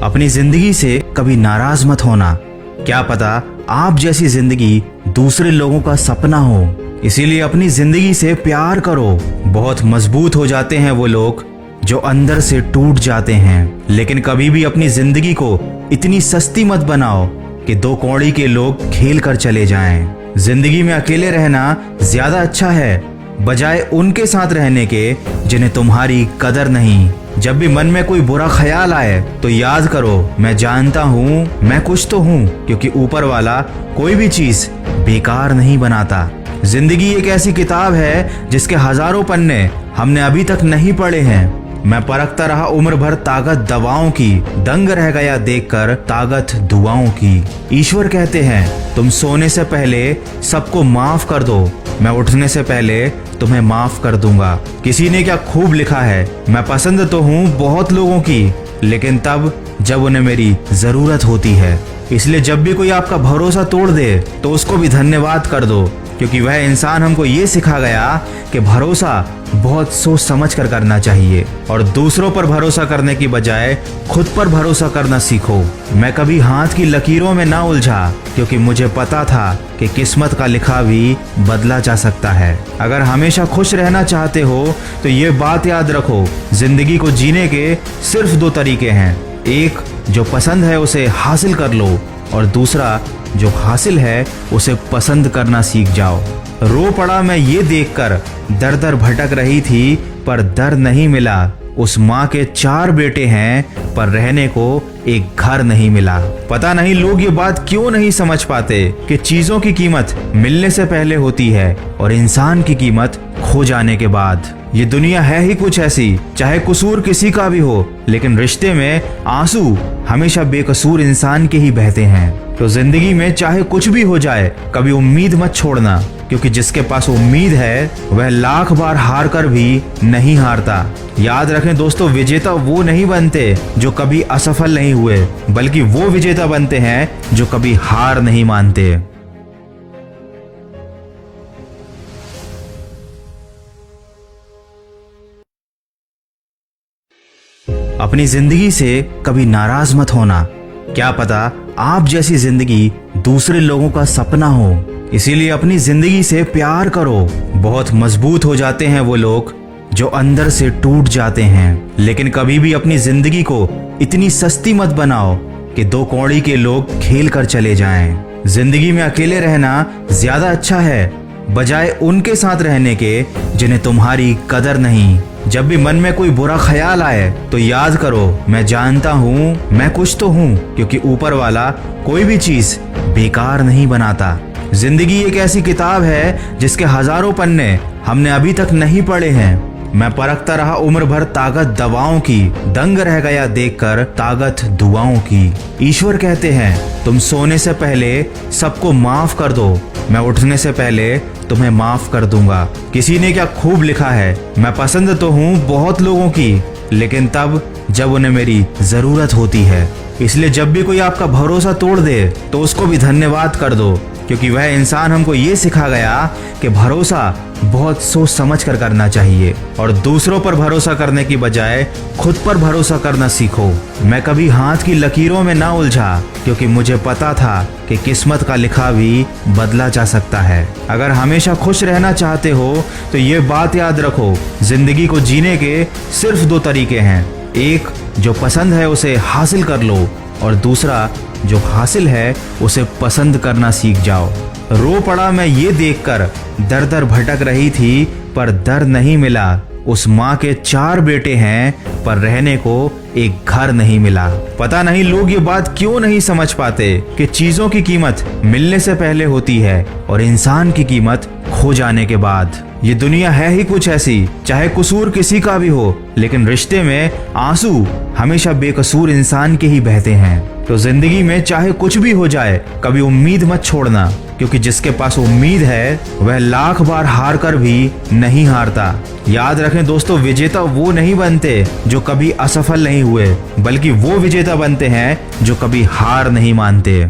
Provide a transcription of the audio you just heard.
अपनी जिंदगी से कभी नाराज मत होना। क्या पता आप जैसी जिंदगी दूसरे लोगों का सपना हो। इसीलिए अपनी जिंदगी से प्यार करो। बहुत मजबूत हो जाते हैं वो लोग जो अंदर से टूट जाते हैं। लेकिन कभी भी अपनी जिंदगी को इतनी सस्ती मत बनाओ कि दो कौड़ी के लोग खेल कर चले जाएं। जिंदगी में अकेले रहना ज्यादा अच्छा है बजाय उनके साथ रहने के जिन्हें तुम्हारी कदर नहीं। जब भी मन में कोई बुरा ख्याल आए तो याद करो, मैं जानता हूँ मैं कुछ तो हूँ, क्योंकि ऊपर वाला कोई भी चीज बेकार नहीं बनाता। जिंदगी एक ऐसी किताब है जिसके हजारों पन्ने हमने अभी तक नहीं पढ़े हैं। मैं परखता रहा उम्र भर ताकत दवाओं की, दंग रह गया देखकर ताकत दुआओं की। ईश्वर कहते हैं तुम सोने से पहले सबको माफ कर दो, मैं उठने से पहले तुम्हें माफ कर दूंगा। किसी ने क्या खूब लिखा है, मैं पसंद तो हूँ बहुत लोगों की, लेकिन तब जब उन्हें मेरी जरूरत होती है। इसलिए जब भी कोई आपका भरोसा तोड़ दे तो उसको भी धन्यवाद कर दो, क्योंकि वह इंसान हमको ये सिखा गया कि भरोसा बहुत सोच समझ कर करना चाहिए और दूसरों पर भरोसा करने की बजाय खुद पर भरोसा करना सीखो। मैं कभी हाथ की लकीरों में ना उलझा, क्योंकि मुझे पता था कि किस्मत का लिखा भी बदला जा सकता है। अगर हमेशा खुश रहना चाहते हो तो ये बात याद रखो, जिंदगी को जीने के सिर्फ दो तरीके हैं। एक, जो पसंद है उसे हासिल कर लो, और दूसरा, जो हासिल है उसे पसंद करना सीख जाओ। रो पड़ा मैं ये देखकर, दर दर भटक रही थी पर दर नहीं मिला। उस माँ के 4 बेटे हैं पर रहने को एक घर नहीं मिला। पता नहीं लोग ये बात क्यों नहीं समझ पाते कि चीजों की कीमत मिलने से पहले होती है और इंसान की कीमत खो जाने के बाद। ये दुनिया है ही कुछ ऐसी, चाहे कसूर किसी का भी हो, लेकिन रिश्ते में आंसू हमेशा बेकसूर इंसान के ही बहते हैं। तो जिंदगी में चाहे कुछ भी हो जाए, कभी उम्मीद मत छोड़ना, क्योंकि जिसके पास उम्मीद है वह लाख बार हार कर भी नहीं हारता। याद रखें दोस्तों, विजेता वो नहीं बनते जो कभी असफल नहीं हुए, बल्कि वो विजेता बनते हैं जो कभी हार नहीं मानते। अपनी जिंदगी से कभी नाराज मत होना। क्या पता आप जैसी जिंदगी दूसरे लोगों का सपना हो। इसीलिए अपनी जिंदगी से प्यार करो। बहुत मजबूत हो जाते हैं वो लोग जो अंदर से टूट जाते हैं। लेकिन कभी भी अपनी जिंदगी को इतनी सस्ती मत बनाओ कि दो कौड़ी के लोग खेल कर चले जाएं। जिंदगी में अकेले रहना ज्यादा अच्छा है बजाय उनके साथ रहने के जिन्हें तुम्हारी कदर नहीं। जब भी मन में कोई बुरा ख्याल आए तो याद करो, मैं जानता हूँ मैं कुछ तो हूँ, क्योंकि ऊपर वाला कोई भी चीज बेकार नहीं बनाता। जिंदगी एक ऐसी किताब है जिसके हजारों पन्ने हमने अभी तक नहीं पढ़े हैं। मैं परखता रहा उम्र भर ताकत दवाओं की, दंग रह गया देखकर ताकत दुआओं की। ईश्वर कहते हैं तुम सोने से पहले सबको माफ कर दो, मैं उठने से पहले तुम्हें माफ कर दूंगा। किसी ने क्या खूब लिखा है, मैं पसंद तो हूँ बहुत लोगों की, लेकिन तब जब उन्हें मेरी जरूरत होती है। इसलिए जब भी कोई आपका भरोसा तोड़ दे तो उसको भी धन्यवाद कर दो, क्योंकि वह इंसान हमको ये सिखा गया कि भरोसा बहुत सोच समझ कर करना चाहिए और दूसरों पर भरोसा करने की बजाय खुद पर भरोसा करना सीखो। मैं कभी हाथ की लकीरों में ना उलझा, क्योंकि मुझे पता था कि किस्मत का लिखा भी बदला जा सकता है। अगर हमेशा खुश रहना चाहते हो तो ये बात याद रखो, जिंदगी को जीने के सिर्फ दो तरीके हैं। एक, जो पसंद है उसे हासिल कर लो, और दूसरा, जो हासिल है उसे पसंद करना सीख जाओ। रो पड़ा मैं ये देखकर, दर दर भटक रही थी पर दर नहीं मिला। उस माँ के 4 बेटे हैं पर रहने को एक घर नहीं मिला। पता नहीं लोग ये बात क्यों नहीं समझ पाते कि चीजों की कीमत मिलने से पहले होती है और इंसान की कीमत खो जाने के बाद। ये दुनिया है ही कुछ ऐसी, चाहे कसूर किसी का भी हो, लेकिन रिश्ते में आंसू हमेशा बेकसूर इंसान के ही बहते हैं। तो जिंदगी में चाहे कुछ भी हो जाए, कभी उम्मीद मत छोड़ना, क्योंकि जिसके पास उम्मीद है वह लाख बार हार कर भी नहीं हारता। याद रखें दोस्तों, विजेता वो नहीं बनते जो कभी असफल नहीं हुए, बल्कि वो विजेता बनते हैं जो कभी हार नहीं मानते।